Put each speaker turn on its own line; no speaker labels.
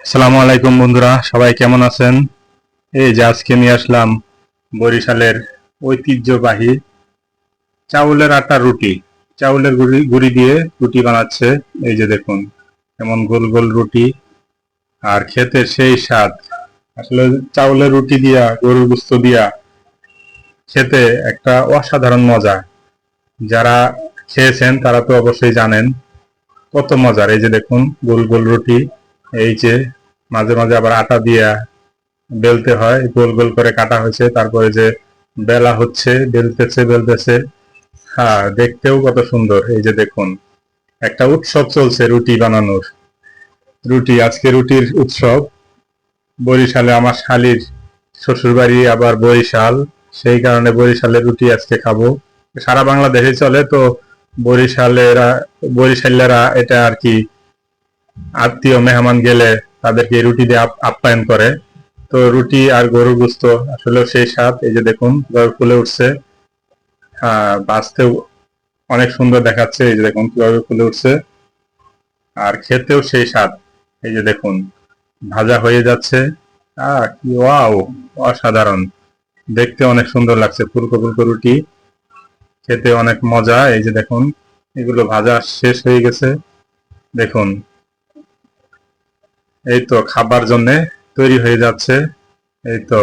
আসসালামু আলাইকুম বন্ধুরা, সবাই কেমন আছেন? এই যে আজকে নিয়ে আসলাম বরিশালের ঐতিহ্যবাহী চাউলের আটার রুটি। চাউলের গুঁড়ি গুঁড়ি দিয়ে রুটি বানাচ্ছে। এই যে দেখুন, এমন গোল গোল রুটি, আর খেতে সেই স্বাদ। আসলে চাউলের রুটি দিয়া, গরুর গোশত দিয়া খেতে একটা অসাধারণ মজা। যারা খেয়েছেন তারা তো অবশ্যই জানেন কত মজার। এই যে দেখুন, গোল গোল রুটি। এই যে মাঝে মাঝে আবার আটা দিয়া বেলতে হয়, গোল গোল করে কাটা হয়েছে, তারপরে যে বেলা হচ্ছে, বেলতেছে বেলতেছে। হ্যাঁ, দেখতেও কত সুন্দর। এই যে দেখুন, একটা উৎসব চলছে রুটি বানানোর। আজকে রুটির উৎসব। বরিশালে আমার শালীর শ্বশুর বাড়ি আবার বরিশাল, সেই কারণে বরিশালের রুটি আজকে খাবো। সারা বাংলাদেশে চলে তো, বরিশালেরা বরিশালেরা এটা আর কি, আত্মীয় মেহমান গেলে তাদেরকে রুটি দিয়ে আপ্যায়ন করে। তো রুটি আর গরুর গোশত আসলে সেই স্বাদ। এই যে দেখুন, কিভাবে ফুলে উঠছে। বাঁচতেও অনেক সুন্দর দেখাচ্ছে। এই যে দেখুন কিভাবে ফুলে উঠছে, আর খেতেও সেই স্বাদ। এই যে দেখুন, ভাজা হয়ে যাচ্ছে। কি ওয়াও, অসাধারণ! দেখতে অনেক সুন্দর লাগছে, ফুলকো ফুলকো রুটি, খেতে অনেক মজা। এই যে দেখুন, এগুলো ভাজা শেষ হয়ে গেছে। দেখুন, এই তো খাবার জন্য তৈরি হয়ে যাচ্ছে। এই তো